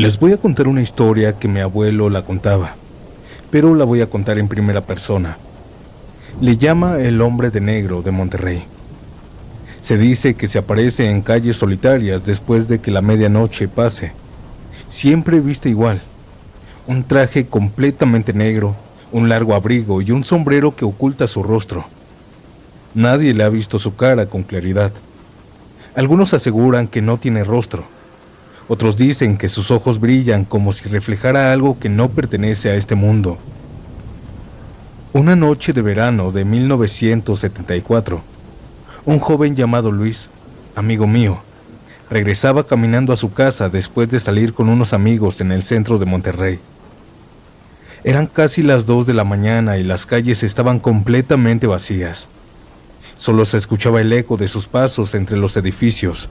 Les voy a contar una historia que mi abuelo la contaba, pero la voy a contar en primera persona. Le llama El Hombre de Negro de Monterrey. Se dice que se aparece en calles solitarias después de que la medianoche pase. Siempre viste igual: un traje completamente negro, un largo abrigo y un sombrero que oculta su rostro. Nadie le ha visto su cara con claridad. Algunos aseguran que no tiene rostro. Otros dicen que sus ojos brillan como si reflejara algo que no pertenece a este mundo. Una noche de verano de 1974, un joven llamado Luis, amigo mío, regresaba caminando a su casa después de salir con unos amigos en el centro de Monterrey. Eran casi las 2 de la mañana y las calles estaban completamente vacías. Solo se escuchaba el eco de sus pasos entre los edificios.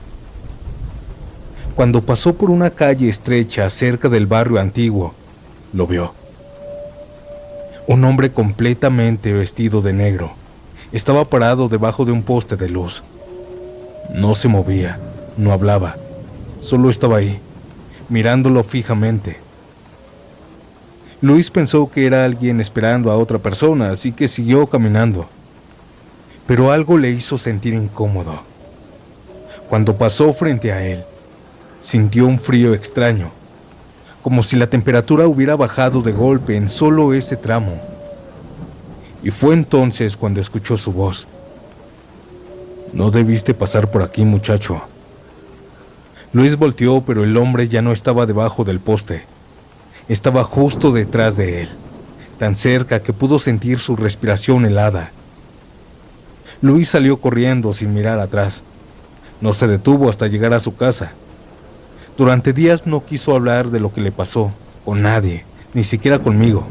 Cuando pasó por una calle estrecha cerca del barrio antiguo, lo vio. Un hombre completamente vestido de negro estaba parado debajo de un poste de luz. No se movía, no hablaba, solo estaba ahí, mirándolo fijamente. Luis pensó que era alguien esperando a otra persona, así que siguió caminando. Pero algo le hizo sentir incómodo. Cuando pasó frente a él, sintió un frío extraño, como si la temperatura hubiera bajado de golpe en solo ese tramo. Y fue entonces cuando escuchó su voz. «No debiste pasar por aquí, muchacho». Luis volteó, pero el hombre ya no estaba debajo del poste. Estaba justo detrás de él, tan cerca que pudo sentir su respiración helada. Luis salió corriendo sin mirar atrás. No se detuvo hasta llegar a su casa. Durante días no quiso hablar de lo que le pasó, con nadie, ni siquiera conmigo.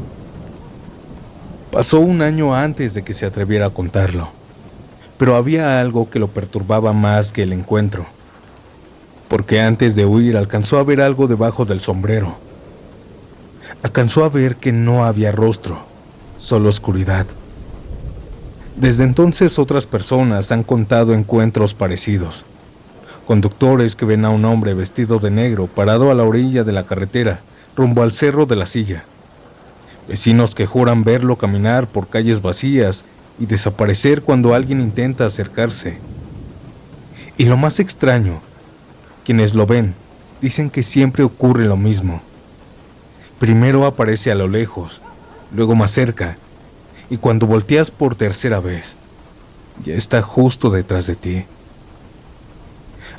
Pasó un año antes de que se atreviera a contarlo, pero había algo que lo perturbaba más que el encuentro, porque antes de huir alcanzó a ver algo debajo del sombrero. Alcanzó a ver que no había rostro, solo oscuridad. Desde entonces otras personas han contado encuentros parecidos. Conductores que ven a un hombre vestido de negro parado a la orilla de la carretera, rumbo al Cerro de la Silla. Vecinos que juran verlo caminar por calles vacías y desaparecer cuando alguien intenta acercarse. Y lo más extraño, quienes lo ven dicen que siempre ocurre lo mismo. Primero aparece a lo lejos, luego más cerca, y cuando volteas por tercera vez, ya está justo detrás de ti.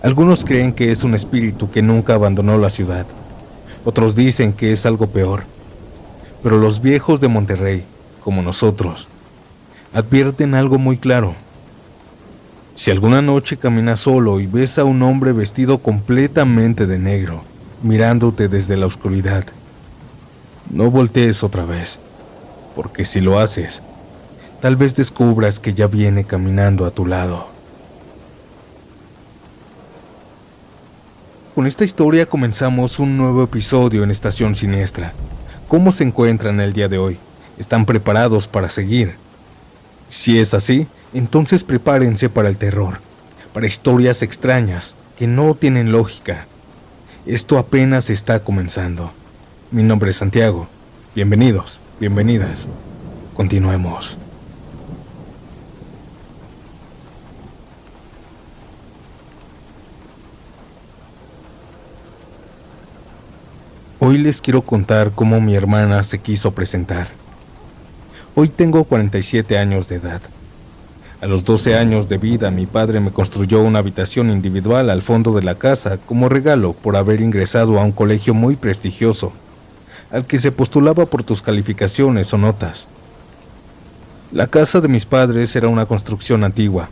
Algunos creen que es un espíritu que nunca abandonó la ciudad. Otros dicen que es algo peor. Pero los viejos de Monterrey, como nosotros, advierten algo muy claro. Si alguna noche caminas solo y ves a un hombre vestido completamente de negro, mirándote desde la oscuridad, no voltees otra vez, porque si lo haces, tal vez descubras que ya viene caminando a tu lado. Con esta historia comenzamos un nuevo episodio en Estación Siniestra. ¿Cómo se encuentran el día de hoy? ¿Están preparados para seguir? Si es así, entonces prepárense para el terror, para historias extrañas que no tienen lógica. Esto apenas está comenzando. Mi nombre es Santiago. Bienvenidos, bienvenidas. Continuemos. Hoy les quiero contar cómo mi hermana se quiso presentar. Hoy tengo 47 años de edad. A los 12 años de vida, mi padre me construyó una habitación individual al fondo de la casa como regalo por haber ingresado a un colegio muy prestigioso, al que se postulaba por tus calificaciones o notas. La casa de mis padres era una construcción antigua,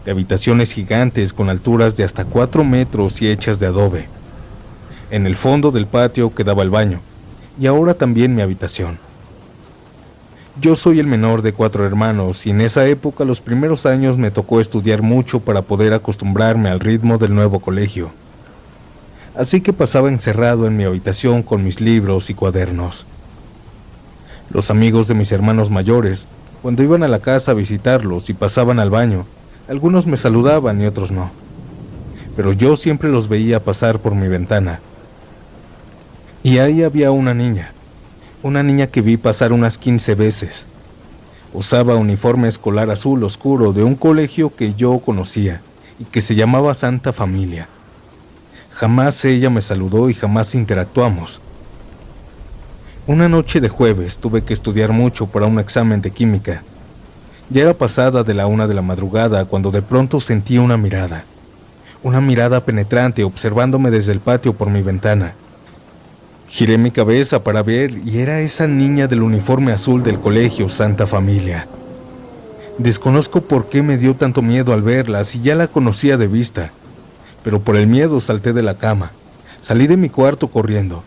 de habitaciones gigantes con alturas de hasta 4 metros y hechas de adobe. En el fondo del patio quedaba el baño, y ahora también mi habitación. Yo soy el menor de 4 hermanos, y en esa época los primeros años me tocó estudiar mucho para poder acostumbrarme al ritmo del nuevo colegio. Así que pasaba encerrado en mi habitación con mis libros y cuadernos. Los amigos de mis hermanos mayores, cuando iban a la casa a visitarlos y pasaban al baño, algunos me saludaban y otros no. Pero yo siempre los veía pasar por mi ventana. Y ahí había una niña que vi pasar unas 15 veces. Usaba uniforme escolar azul oscuro de un colegio que yo conocía y que se llamaba Santa Familia. Jamás ella me saludó y jamás interactuamos. Una noche de jueves tuve que estudiar mucho para un examen de química. Ya era pasada de la 1 de la madrugada cuando de pronto sentí una mirada penetrante observándome desde el patio por mi ventana. Giré mi cabeza para ver y era esa niña del uniforme azul del colegio Santa Familia. Desconozco por qué me dio tanto miedo al verla si ya la conocía de vista, pero por el miedo salté de la cama, salí de mi cuarto corriendo.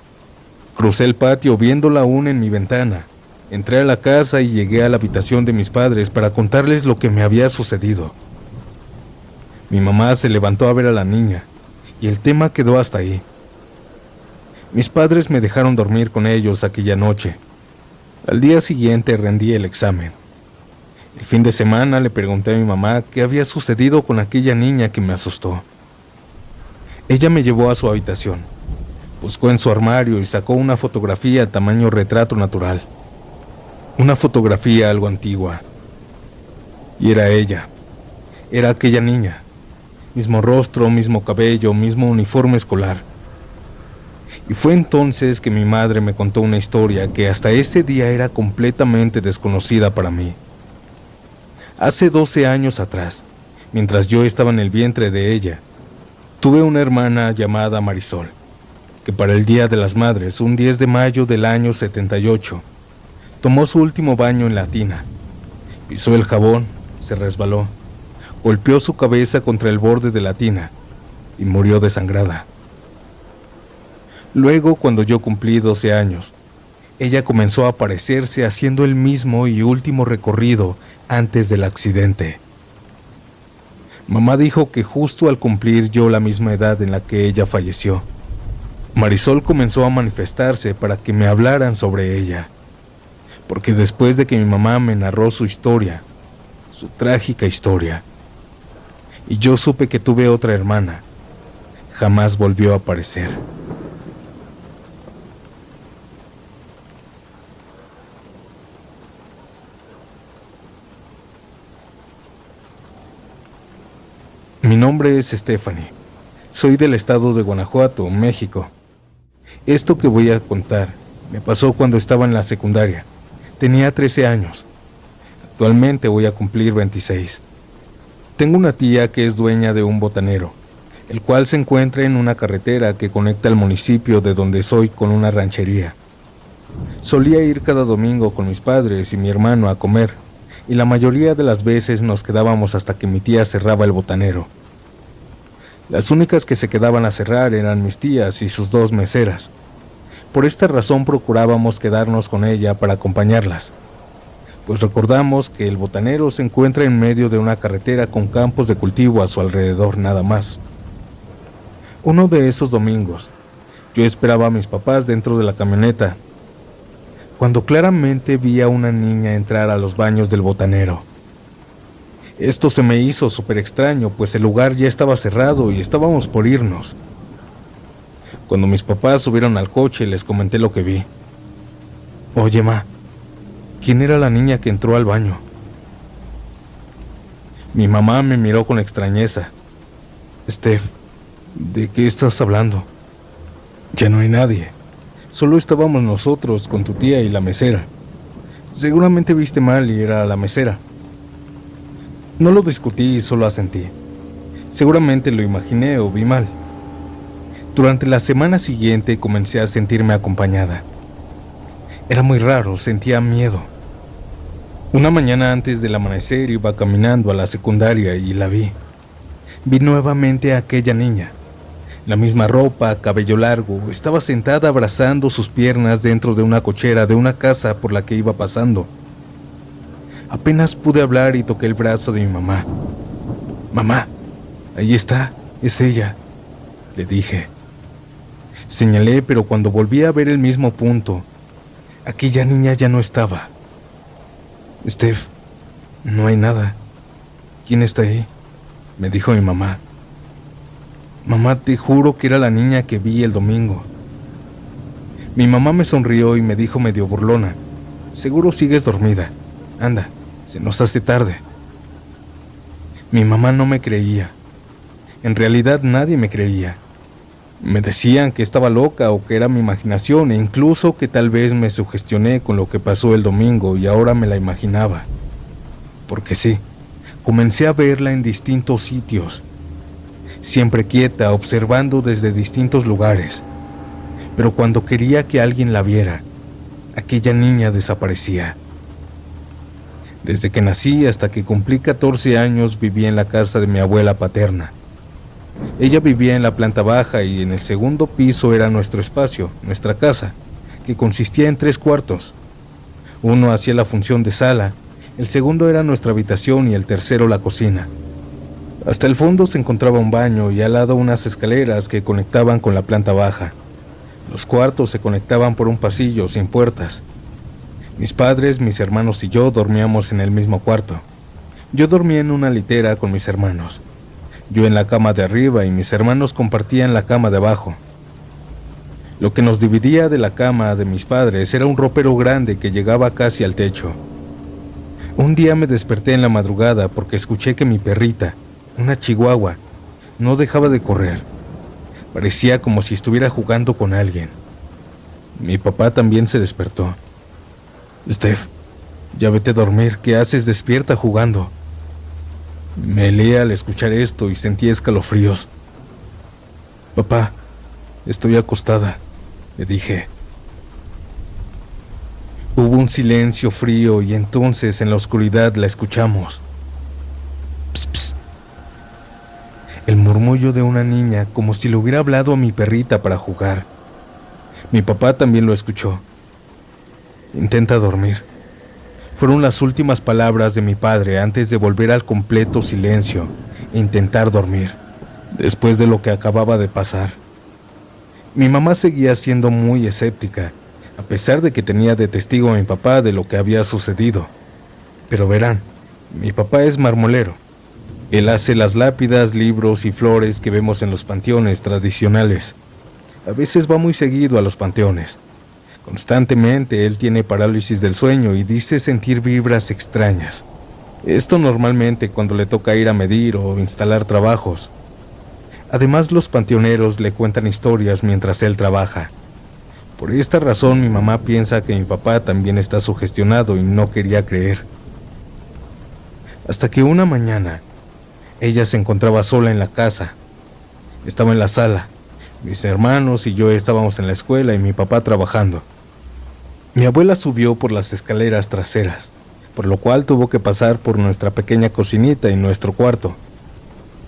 Crucé el patio viéndola aún en mi ventana. Entré a la casa y llegué a la habitación de mis padres para contarles lo que me había sucedido. Mi mamá se levantó a ver a la niña y el tema quedó hasta ahí. Mis padres me dejaron dormir con ellos aquella noche. Al día siguiente rendí el examen. El fin de semana le pregunté a mi mamá qué había sucedido con aquella niña que me asustó. Ella me llevó a su habitación. Buscó en su armario y sacó una fotografía tamaño retrato natural. Una fotografía algo antigua. Y era ella. Era aquella niña. Mismo rostro, mismo cabello, mismo uniforme escolar. Y fue entonces que mi madre me contó una historia que hasta ese día era completamente desconocida para mí. Hace 12 años atrás, mientras yo estaba en el vientre de ella, tuve una hermana llamada Marisol, que para el Día de las Madres, un 10 de mayo del año 78, tomó su último baño en la tina. Pisó el jabón, se resbaló, golpeó su cabeza contra el borde de la tina y murió desangrada. Luego, cuando yo cumplí 12 años, ella comenzó a aparecerse haciendo el mismo y último recorrido antes del accidente. Mamá dijo que justo al cumplir yo la misma edad en la que ella falleció, Marisol comenzó a manifestarse para que me hablaran sobre ella. Porque después de que mi mamá me narró su historia, su trágica historia, y yo supe que tuve otra hermana, jamás volvió a aparecer. Mi nombre es Stephanie. Soy del estado de Guanajuato, México. Esto que voy a contar me pasó cuando estaba en la secundaria. Tenía 13 años. Actualmente voy a cumplir 26. Tengo una tía que es dueña de un botanero, el cual se encuentra en una carretera que conecta el municipio de donde soy con una ranchería. Solía ir cada domingo con mis padres y mi hermano a comer, y la mayoría de las veces nos quedábamos hasta que mi tía cerraba el botanero. Las únicas que se quedaban a cerrar eran mis tías y sus 2 meseras. Por esta razón procurábamos quedarnos con ella para acompañarlas, pues recordamos que el botanero se encuentra en medio de una carretera con campos de cultivo a su alrededor nada más. Uno de esos domingos, yo esperaba a mis papás dentro de la camioneta, cuando claramente vi a una niña entrar a los baños del botanero. Esto se me hizo súper extraño, pues el lugar ya estaba cerrado y estábamos por irnos. Cuando mis papás subieron al coche, les comenté lo que vi. Oye, ma, ¿quién era la niña que entró al baño? Mi mamá me miró con extrañeza. Steph, ¿de qué estás hablando? Ya no hay nadie. Solo estábamos nosotros con tu tía y la mesera. Seguramente viste mal y era la mesera. No lo discutí y solo asentí. Seguramente lo imaginé o vi mal. Durante la semana siguiente comencé a sentirme acompañada. Era muy raro, sentía miedo. Una mañana antes del amanecer iba caminando a la secundaria y la vi. Vi nuevamente a aquella niña. La misma ropa, cabello largo, estaba sentada abrazando sus piernas dentro de una cochera de una casa por la que iba pasando. Apenas pude hablar y toqué el brazo de mi mamá. «Mamá, ahí está, es ella», le dije. Señalé, pero cuando volví a ver el mismo punto, aquella niña ya no estaba. «Steph, no hay nada. ¿Quién está ahí?», me dijo mi mamá. «Mamá, te juro que era la niña que vi el domingo». Mi mamá me sonrió y me dijo medio burlona: seguro sigues dormida. Anda, se nos hace tarde. Mi mamá no me creía. En realidad nadie me creía. Me decían que estaba loca o que era mi imaginación e incluso que tal vez me sugestioné con lo que pasó el domingo y ahora me la imaginaba. Porque sí, comencé a verla en distintos sitios, siempre quieta, observando desde distintos lugares. Pero cuando quería que alguien la viera, aquella niña desaparecía. Desde que nací hasta que cumplí 14 años viví en la casa de mi abuela paterna. Ella vivía en la planta baja y en el segundo piso era nuestro espacio, nuestra casa, que consistía en 3 cuartos. Uno hacía la función de sala, el segundo era nuestra habitación y el tercero la cocina. Hasta el fondo se encontraba un baño y al lado unas escaleras que conectaban con la planta baja. Los cuartos se conectaban por un pasillo sin puertas. Mis padres, mis hermanos y yo dormíamos en el mismo cuarto. Yo dormía en una litera con mis hermanos. Yo en la cama de arriba y mis hermanos compartían la cama de abajo. Lo que nos dividía de la cama de mis padres era un ropero grande que llegaba casi al techo. Un día me desperté en la madrugada porque escuché que mi perrita, una chihuahua, no dejaba de correr. Parecía como si estuviera jugando con alguien. Mi papá también se despertó. Steph, ya vete a dormir, ¿qué haces despierta jugando? Me helé al escuchar esto y sentí escalofríos. Papá, estoy acostada, le dije. Hubo un silencio frío y entonces en la oscuridad la escuchamos. Psst, psst. El murmullo de una niña como si le hubiera hablado a mi perrita para jugar. Mi papá también lo escuchó. Intenta dormir. Fueron las últimas palabras de mi padre antes de volver al completo silencio e intentar dormir, después de lo que acababa de pasar. Mi mamá seguía siendo muy escéptica, a pesar de que tenía de testigo a mi papá de lo que había sucedido. Pero verán, mi papá es marmolero. Él hace las lápidas, libros y flores que vemos en los panteones tradicionales. A veces va muy seguido a los panteones. Constantemente él tiene parálisis del sueño y dice sentir vibras extrañas. Esto normalmente cuando le toca ir a medir o instalar trabajos. Además, los panteoneros le cuentan historias mientras él trabaja. Por esta razón mi mamá piensa que mi papá también está sugestionado y no quería creer. Hasta que una mañana, ella se encontraba sola en la casa. Estaba en la sala. Mis hermanos y yo estábamos en la escuela y mi papá trabajando. Mi abuela subió por las escaleras traseras, por lo cual tuvo que pasar por nuestra pequeña cocinita y nuestro cuarto,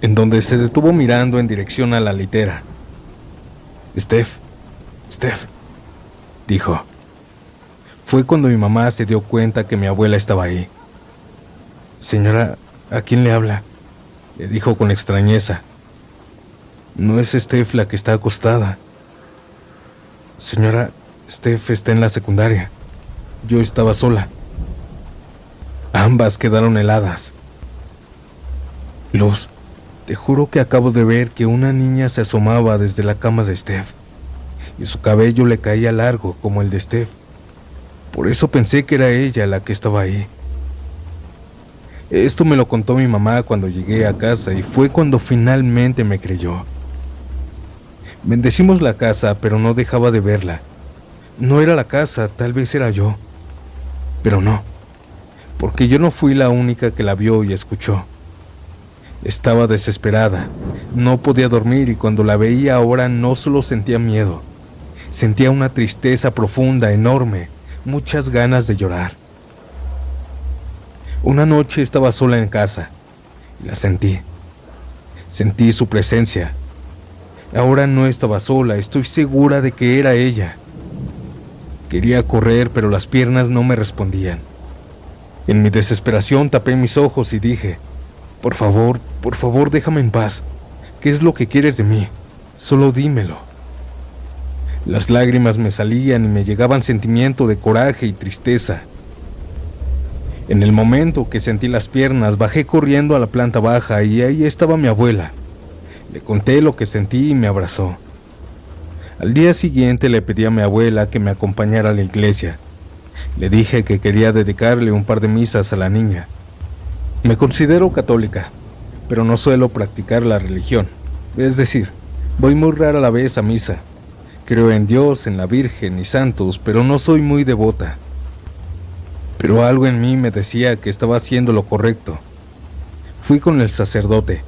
en donde se detuvo mirando en dirección a la litera. Steph, dijo. Fue cuando mi mamá se dio cuenta que mi abuela estaba ahí. Señora, ¿a quién le habla?, le dijo con extrañeza. No es Steph la que está acostada. Señora, Steph está en la secundaria. Yo estaba sola. Ambas quedaron heladas. Luz, te juro que acabo de ver que una niña se asomaba desde la cama de Steph y su cabello le caía largo como el de Steph. Por eso pensé que era ella la que estaba ahí. Esto me lo contó mi mamá cuando llegué a casa y fue cuando finalmente me creyó. Bendecimos la casa, pero no dejaba de verla. No era la casa, tal vez era yo. Pero no, porque yo no fui la única que la vio y escuchó. Estaba desesperada, no podía dormir y cuando la veía ahora no solo sentía miedo, sentía una tristeza profunda, enorme, muchas ganas de llorar. Una noche estaba sola en casa y la sentí. Sentí su presencia. Ahora no estaba sola, estoy segura de que era ella. Quería correr, pero las piernas no me respondían. En mi desesperación tapé mis ojos y dije, por favor, déjame en paz. ¿Qué es lo que quieres de mí? Solo dímelo. Las lágrimas me salían y me llegaban sentimiento de coraje y tristeza. En el momento que sentí las piernas, bajé corriendo a la planta baja y ahí estaba mi abuela. Le conté lo que sentí y me abrazó. Al día siguiente le pedí a mi abuela que me acompañara a la iglesia. Le dije que quería dedicarle un par de misas a la niña. Me considero católica, pero no suelo practicar la religión. Es decir, voy muy rara la vez a misa. Creo en Dios, en la Virgen y santos, pero no soy muy devota. Pero algo en mí me decía que estaba haciendo lo correcto. Fui con el sacerdote.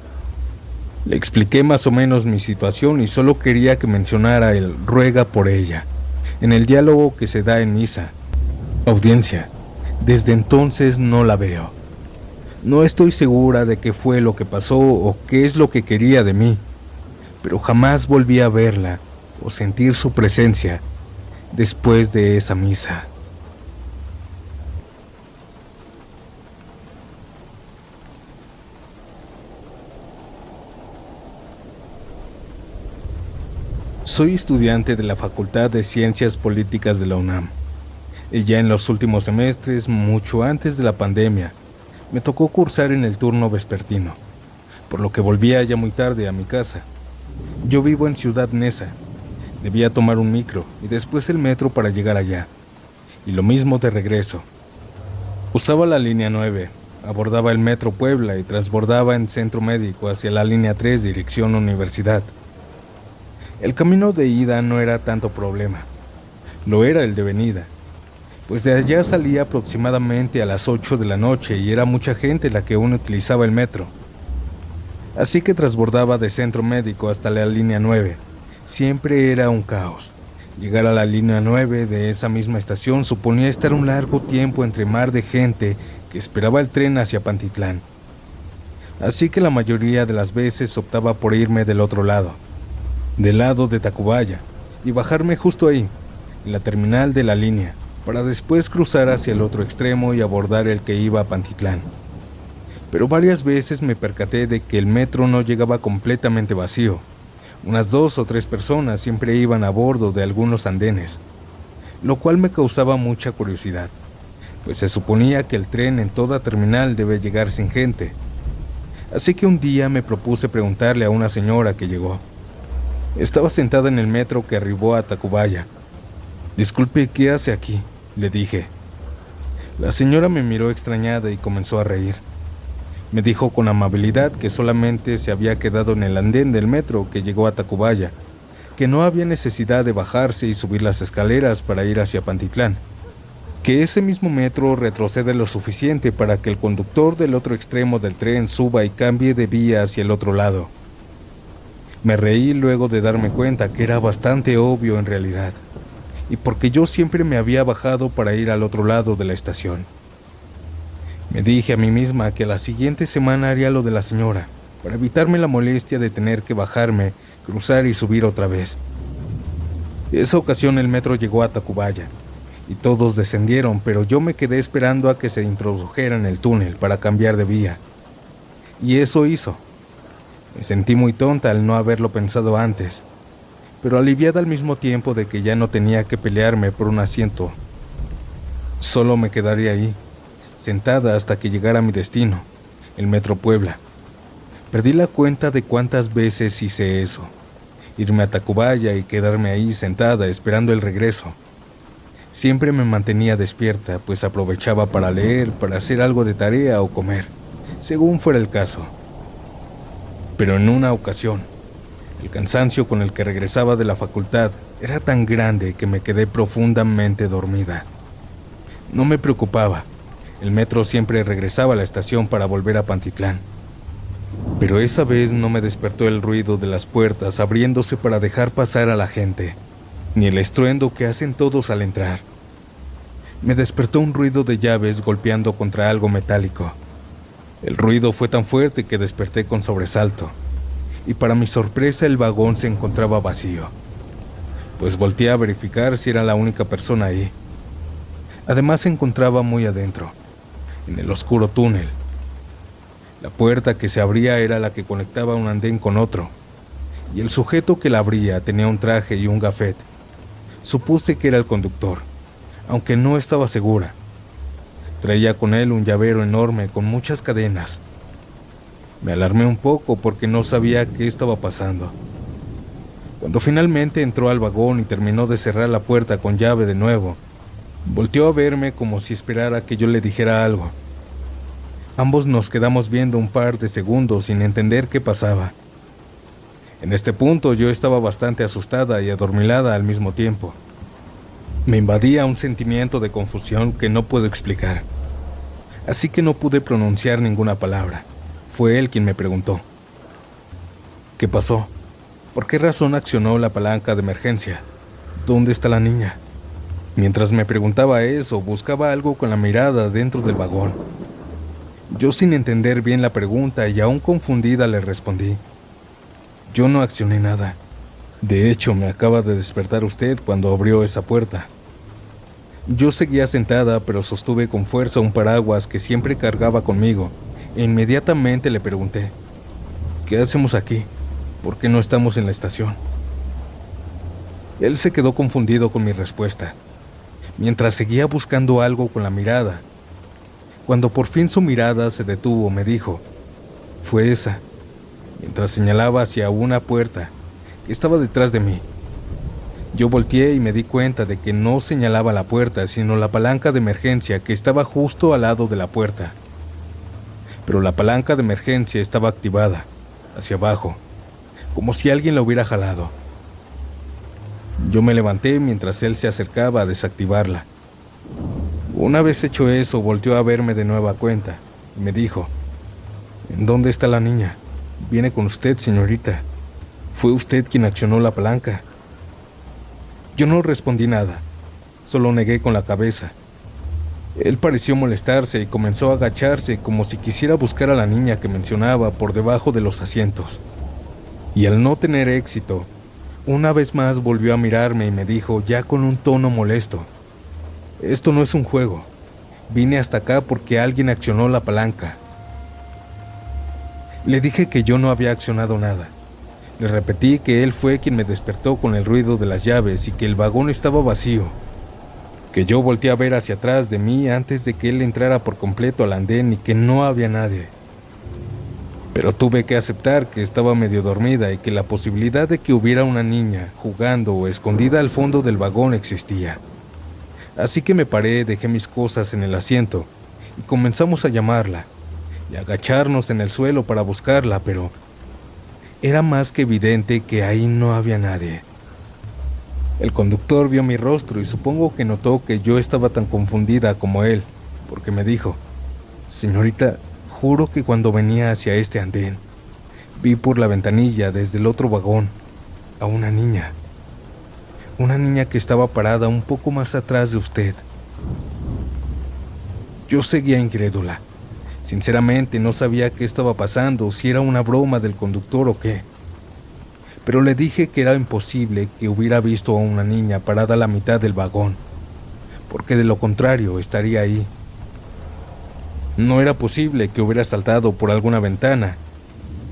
Le expliqué más o menos mi situación y solo quería que mencionara el ruega por ella, en el diálogo que se da en misa. Audiencia, desde entonces no la veo. No estoy segura de qué fue lo que pasó o qué es lo que quería de mí, pero jamás volví a verla o sentir su presencia después de esa misa. Soy estudiante de la Facultad de Ciencias Políticas de la UNAM. Y ya en los últimos semestres, mucho antes de la pandemia, me tocó cursar en el turno vespertino, por lo que volvía ya muy tarde a mi casa. Yo vivo en Ciudad Neza. Debía tomar un micro y después el metro para llegar allá. Y lo mismo de regreso. Usaba la línea 9, abordaba el metro Puebla y transbordaba en Centro Médico hacia la línea 3 dirección Universidad. El camino de ida no era tanto problema. Lo era el de venida, pues de allá salía aproximadamente a las 8 de la noche y era mucha gente la que aún utilizaba el metro. Así que transbordaba de Centro Médico hasta la línea 9. Siempre era un caos. Llegar a la línea 9 de esa misma estación suponía estar un largo tiempo entre mar de gente que esperaba el tren hacia Pantitlán. Así que la mayoría de las veces optaba por irme del otro lado, del lado de Tacubaya, y bajarme justo ahí, en la terminal de la línea, para después cruzar hacia el otro extremo y abordar el que iba a Pantitlán. Pero varias veces me percaté de que el metro no llegaba completamente vacío. Unas 2 o 3 personas siempre iban a bordo de algunos andenes, lo cual me causaba mucha curiosidad, pues se suponía que el tren en toda terminal debe llegar sin gente. Así que un día me propuse preguntarle a una señora que llegó. Estaba sentada en el metro que arribó a Tacubaya. «Disculpe, ¿qué hace aquí?», le dije. La señora me miró extrañada y comenzó a reír. Me dijo con amabilidad que solamente se había quedado en el andén del metro que llegó a Tacubaya, que no había necesidad de bajarse y subir las escaleras para ir hacia Pantitlán, que ese mismo metro retrocede lo suficiente para que el conductor del otro extremo del tren suba y cambie de vía hacia el otro lado. Me reí luego de darme cuenta que era bastante obvio en realidad, y porque yo siempre me había bajado para ir al otro lado de la estación. Me dije a mí misma que la siguiente semana haría lo de la señora, para evitarme la molestia de tener que bajarme, cruzar y subir otra vez. Esa ocasión el metro llegó a Tacubaya, y todos descendieron, pero yo me quedé esperando a que se introdujera en el túnel para cambiar de vía. Y eso hizo. Me sentí muy tonta al no haberlo pensado antes, pero aliviada al mismo tiempo de que ya no tenía que pelearme por un asiento. Solo me quedaría ahí, sentada hasta que llegara a mi destino, el Metro Puebla. Perdí la cuenta de cuántas veces hice eso, irme a Tacubaya y quedarme ahí sentada esperando el regreso. Siempre me mantenía despierta, pues aprovechaba para leer, para hacer algo de tarea o comer, según fuera el caso. Pero en una ocasión, el cansancio con el que regresaba de la facultad era tan grande que me quedé profundamente dormida. No me preocupaba, el metro siempre regresaba a la estación para volver a Pantitlán. Pero esa vez no me despertó el ruido de las puertas abriéndose para dejar pasar a la gente, ni el estruendo que hacen todos al entrar. Me despertó un ruido de llaves golpeando contra algo metálico. El ruido fue tan fuerte que desperté con sobresalto, y para mi sorpresa el vagón se encontraba vacío, pues volteé a verificar si era la única persona ahí. Además se encontraba muy adentro, en el oscuro túnel. La puerta que se abría era la que conectaba un andén con otro, y el sujeto que la abría tenía un traje y un gafet. Supuse que era el conductor, aunque no estaba segura. Traía con él un llavero enorme con muchas cadenas. Me alarmé un poco porque no sabía qué estaba pasando. Cuando finalmente entró al vagón y terminó de cerrar la puerta con llave de nuevo, volteó a verme como si esperara que yo le dijera algo. Ambos nos quedamos viendo un par de segundos sin entender qué pasaba. En este punto yo estaba bastante asustada y adormilada al mismo tiempo. Me invadía un sentimiento de confusión que no puedo explicar. Así que no pude pronunciar ninguna palabra. Fue él quien me preguntó: ¿qué pasó? ¿Por qué razón accionó la palanca de emergencia? ¿Dónde está la niña? Mientras me preguntaba eso, buscaba algo con la mirada dentro del vagón. Yo, sin entender bien la pregunta y aún confundida, le respondí: yo no accioné nada. De hecho, me acaba de despertar usted cuando abrió esa puerta. Yo seguía sentada, pero sostuve con fuerza un paraguas que siempre cargaba conmigo, e inmediatamente le pregunté: ¿qué hacemos aquí? ¿Por qué no estamos en la estación? Él se quedó confundido con mi respuesta, mientras seguía buscando algo con la mirada. Cuando por fin su mirada se detuvo, me dijo: fue esa, mientras señalaba hacia una puerta que estaba detrás de mí. Yo volteé y me di cuenta de que no señalaba la puerta, sino la palanca de emergencia que estaba justo al lado de la puerta. Pero la palanca de emergencia estaba activada, hacia abajo, como si alguien la hubiera jalado. Yo me levanté mientras él se acercaba a desactivarla. Una vez hecho eso, volteó a verme de nueva cuenta y me dijo: ¿en dónde está la niña? Viene con usted, señorita. Fue usted quien accionó la palanca. Yo no respondí nada, solo negué con la cabeza. Él pareció molestarse y comenzó a agacharse como si quisiera buscar a la niña que mencionaba por debajo de los asientos. Y al no tener éxito, una vez más volvió a mirarme y me dijo, ya con un tono molesto: esto no es un juego. Vine hasta acá porque alguien accionó la palanca. Le dije que yo no había accionado nada. Le repetí que él fue quien me despertó con el ruido de las llaves y que el vagón estaba vacío. Que yo volteé a ver hacia atrás de mí antes de que él entrara por completo al andén y que no había nadie. Pero tuve que aceptar que estaba medio dormida y que la posibilidad de que hubiera una niña jugando o escondida al fondo del vagón existía. Así que me paré, dejé mis cosas en el asiento y comenzamos a llamarla y a agacharnos en el suelo para buscarla, pero era más que evidente que ahí no había nadie. El conductor vio mi rostro y supongo que notó que yo estaba tan confundida como él, porque me dijo: señorita, juro que cuando venía hacia este andén, vi por la ventanilla desde el otro vagón a una niña que estaba parada un poco más atrás de usted. Yo seguía incrédula. Sinceramente no sabía qué estaba pasando, si era una broma del conductor o qué. Pero le dije que era imposible que hubiera visto a una niña parada a la mitad del vagón, porque de lo contrario estaría ahí. No era posible que hubiera saltado por alguna ventana,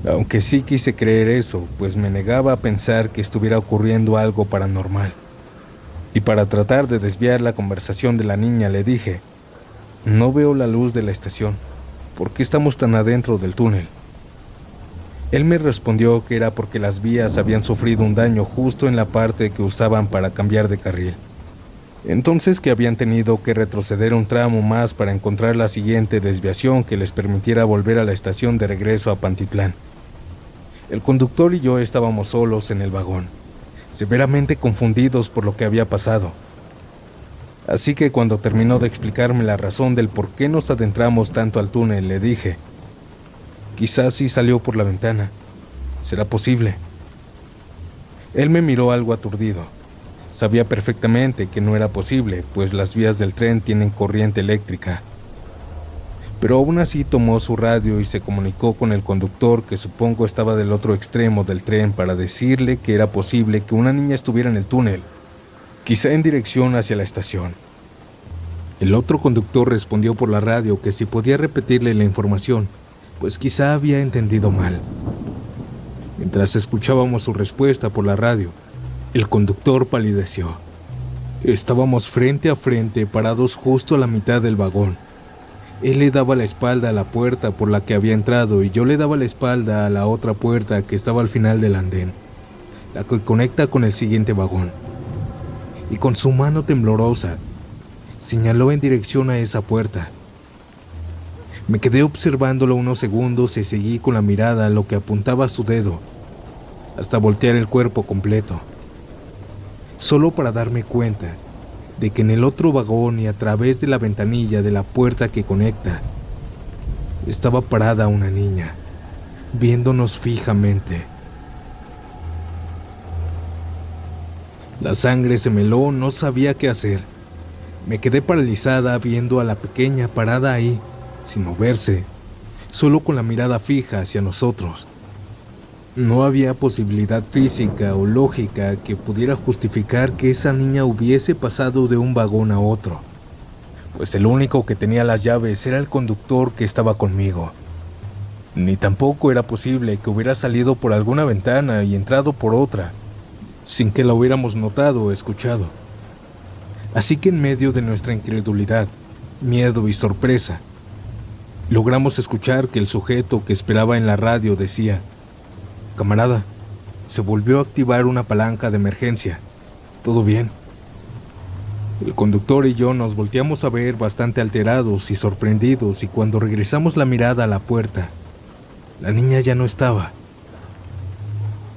aunque sí quise creer eso, pues me negaba a pensar que estuviera ocurriendo algo paranormal. Y para tratar de desviar la conversación de la niña le dije: no veo la luz de la estación. ¿Por qué estamos tan adentro del túnel? Él me respondió que era porque las vías habían sufrido un daño justo en la parte que usaban para cambiar de carril. Entonces que habían tenido que retroceder un tramo más para encontrar la siguiente desviación que les permitiera volver a la estación de regreso a Pantitlán. El conductor y yo estábamos solos en el vagón, severamente confundidos por lo que había pasado. Así que cuando terminó de explicarme la razón del por qué nos adentramos tanto al túnel, le dije: quizás sí salió por la ventana. ¿Será posible? Él me miró algo aturdido. Sabía perfectamente que no era posible, pues las vías del tren tienen corriente eléctrica. Pero aún así tomó su radio y se comunicó con el conductor, que supongo estaba del otro extremo del tren, para decirle que era posible que una niña estuviera en el túnel, quizá en dirección hacia la estación. El otro conductor respondió por la radio que si podía repetirle la información, pues quizá había entendido mal. Mientras escuchábamos su respuesta por la radio, el conductor palideció. Estábamos frente a frente, parados justo a la mitad del vagón. Él le daba la espalda a la puerta por la que había entrado y yo le daba la espalda a la otra puerta que estaba al final del andén. la que conecta con el siguiente vagón, y con su mano temblorosa señaló en dirección a esa puerta. Me quedé observándolo unos segundos y seguí con la mirada a lo que apuntaba a su dedo, hasta voltear el cuerpo completo, solo para darme cuenta de que en el otro vagón y a través de la ventanilla de la puerta que conecta, estaba parada una niña, viéndonos fijamente. La sangre se me heló, no sabía qué hacer. Me quedé paralizada viendo a la pequeña parada ahí, sin moverse, solo con la mirada fija hacia nosotros. No había posibilidad física o lógica que pudiera justificar que esa niña hubiese pasado de un vagón a otro, pues el único que tenía las llaves era el conductor que estaba conmigo. Ni tampoco era posible que hubiera salido por alguna ventana y entrado por otra, sin que la hubiéramos notado o escuchado. Así que en medio de nuestra incredulidad, miedo y sorpresa, logramos escuchar que el sujeto que esperaba en la radio decía: «Camarada, se volvió a activar una palanca de emergencia. ¿Todo bien?». El conductor y yo nos volteamos a ver bastante alterados y sorprendidos, y cuando regresamos la mirada a la puerta, la niña ya no estaba.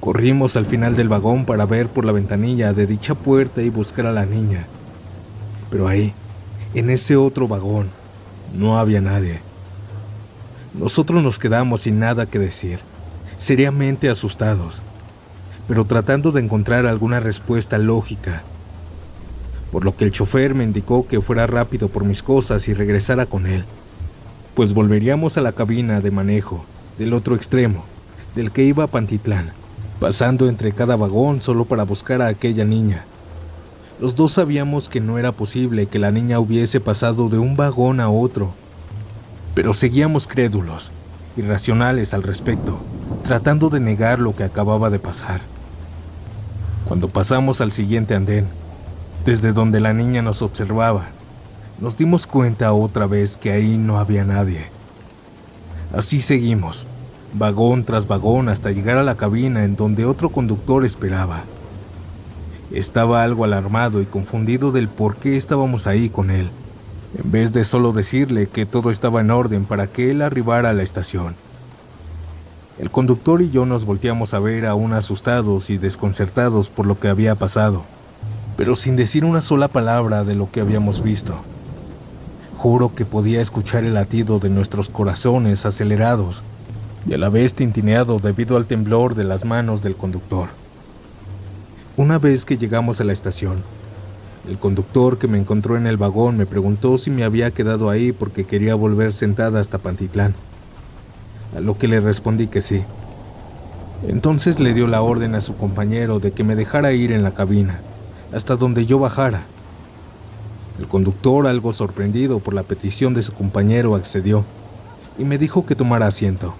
Corrimos al final del vagón para ver por la ventanilla de dicha puerta y buscar a la niña. Pero ahí, en ese otro vagón, no había nadie. Nosotros nos quedamos sin nada que decir, seriamente asustados, pero tratando de encontrar alguna respuesta lógica. Por lo que el chofer me indicó que fuera rápido por mis cosas y regresara con él, pues volveríamos a la cabina de manejo del otro extremo, del que iba a Pantitlán, pasando entre cada vagón solo para buscar a aquella niña. Los dos sabíamos que no era posible que la niña hubiese pasado de un vagón a otro, pero seguíamos crédulos, irracionales al respecto, tratando de negar lo que acababa de pasar. Cuando pasamos al siguiente andén, desde donde la niña nos observaba, nos dimos cuenta otra vez que ahí no había nadie. Así seguimos, vagón tras vagón, hasta llegar a la cabina en donde otro conductor esperaba. Estaba algo alarmado y confundido del por qué estábamos ahí con él, en vez de solo decirle que todo estaba en orden para que él arribara a la estación. El conductor y yo nos volteamos a ver, aún asustados y desconcertados por lo que había pasado, pero sin decir una sola palabra de lo que habíamos visto. Juro que podía escuchar el latido de nuestros corazones acelerados y a la vez tintineado debido al temblor de las manos del conductor. Una vez que llegamos a la estación, el conductor que me encontró en el vagón me preguntó si me había quedado ahí porque quería volver sentada hasta Pantitlán, a lo que le respondí que sí. Entonces le dio la orden a su compañero de que me dejara ir en la cabina, hasta donde yo bajara. El conductor, algo sorprendido por la petición de su compañero, accedió y me dijo que tomara asiento.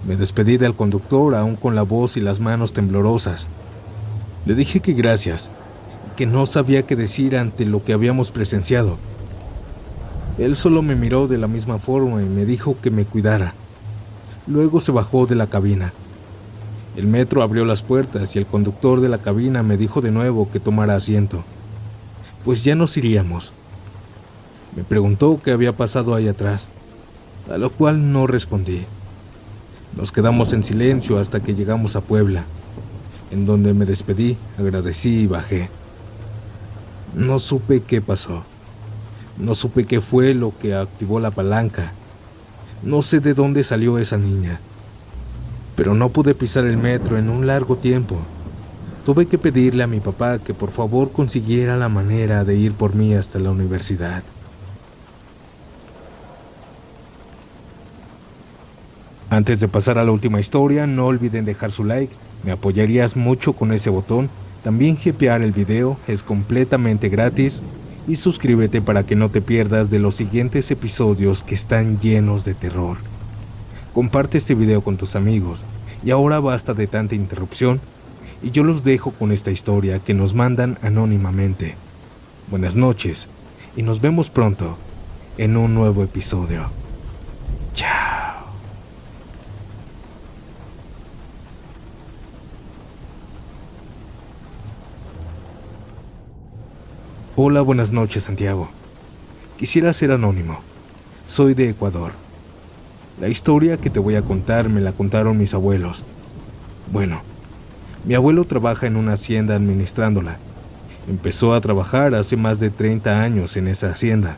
Me despedí del conductor, aún con la voz y las manos temblorosas. Le dije que gracias, y que no sabía qué decir ante lo que habíamos presenciado. Él solo me miró de la misma forma y me dijo que me cuidara. Luego se bajó de la cabina. El metro abrió las puertas y el conductor de la cabina me dijo de nuevo que tomara asiento, pues ya nos iríamos. Me preguntó qué había pasado ahí atrás, a lo cual no respondí. Nos quedamos en silencio hasta que llegamos a Puebla, en donde me despedí, agradecí y bajé. No supe qué pasó. No supe qué fue lo que activó la palanca. No sé de dónde salió esa niña. Pero no pude pisar el metro en un largo tiempo. Tuve que pedirle a mi papá que por favor consiguiera la manera de ir por mí hasta la universidad. Antes de pasar a la última historia, no olviden dejar su like, me apoyarías mucho con ese botón. También hypear el video, es completamente gratis. Y suscríbete para que no te pierdas de los siguientes episodios que están llenos de terror. Comparte este video con tus amigos. Y ahora basta de tanta interrupción, y yo los dejo con esta historia que nos mandan anónimamente. Buenas noches, y nos vemos pronto en un nuevo episodio. Chao. Hola, buenas noches, Santiago. Quisiera ser anónimo. Soy de Ecuador. La historia que te voy a contar me la contaron mis abuelos. Bueno, mi abuelo trabaja en una hacienda administrándola. Empezó a trabajar hace más de 30 años en esa hacienda.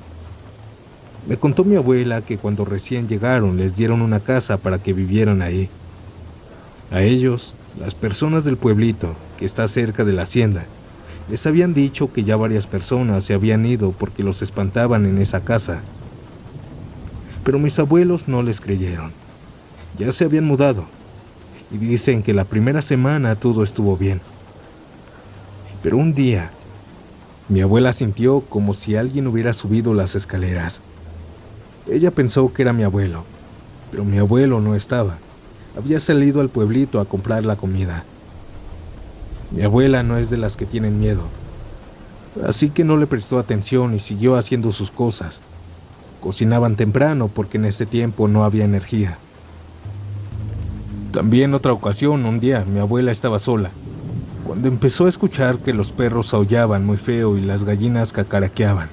Me contó mi abuela que cuando recién llegaron les dieron una casa para que vivieran ahí. A ellos, las personas del pueblito, que está cerca de la hacienda, les habían dicho que ya varias personas se habían ido porque los espantaban en esa casa. Pero mis abuelos no les creyeron. Ya se habían mudado y dicen que la primera semana todo estuvo bien. Pero un día, mi abuela sintió como si alguien hubiera subido las escaleras. Ella pensó que era mi abuelo, pero mi abuelo no estaba. Había salido al pueblito a comprar la comida. Mi abuela no es de las que tienen miedo, así que no le prestó atención y siguió haciendo sus cosas. Cocinaban temprano porque en ese tiempo no había energía. También otra ocasión, un día, mi abuela estaba sola, cuando empezó a escuchar que los perros aullaban muy feo y las gallinas cacaraqueaban.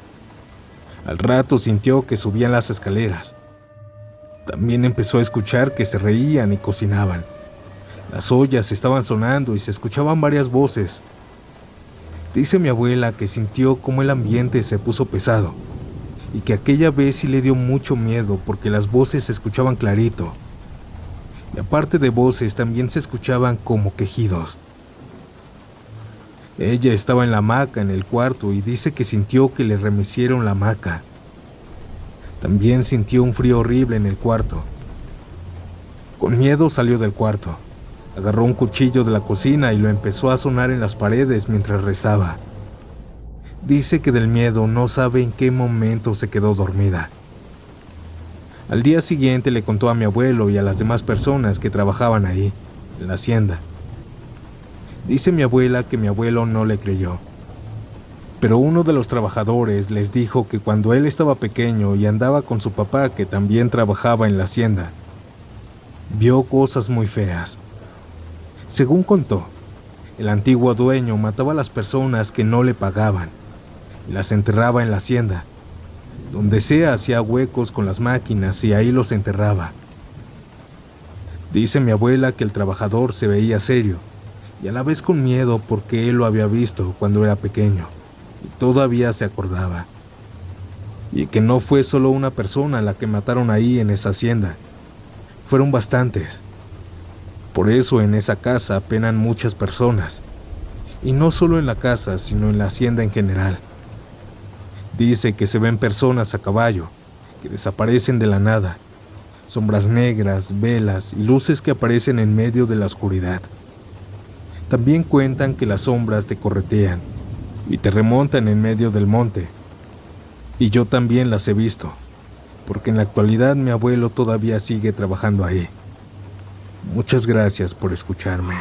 Al rato sintió que subían las escaleras. También empezó a escuchar que se reían y cocinaban. Las ollas estaban sonando y se escuchaban varias voces. Dice mi abuela que sintió cómo el ambiente se puso pesado y que aquella vez sí le dio mucho miedo porque las voces se escuchaban clarito. Y aparte de voces también se escuchaban como quejidos. Ella estaba en la hamaca en el cuarto y dice que sintió que le remecieron la hamaca. También sintió un frío horrible en el cuarto. Con miedo salió del cuarto. Agarró un cuchillo de la cocina y lo empezó a sonar en las paredes mientras rezaba. Dice que del miedo no sabe en qué momento se quedó dormida. Al día siguiente le contó a mi abuelo y a las demás personas que trabajaban ahí, en la hacienda. Dice mi abuela que mi abuelo no le creyó. Pero uno de los trabajadores les dijo que cuando él estaba pequeño y andaba con su papá, que también trabajaba en la hacienda, vio cosas muy feas. Según contó, el antiguo dueño mataba a las personas que no le pagaban y las enterraba en la hacienda. Donde sea hacía huecos con las máquinas y ahí los enterraba. Dice mi abuela que el trabajador se veía serio y a la vez con miedo porque él lo había visto cuando era pequeño y todavía se acordaba. Y que no fue solo una persona la que mataron ahí en esa hacienda, fueron bastantes. Por eso en esa casa penan muchas personas, y no solo en la casa, sino en la hacienda en general. Dice que se ven personas a caballo, que desaparecen de la nada, sombras negras, velas y luces que aparecen en medio de la oscuridad. También cuentan que las sombras te corretean y te remontan en medio del monte. Y yo también las he visto, porque en la actualidad mi abuelo todavía sigue trabajando ahí. Muchas gracias por escucharme.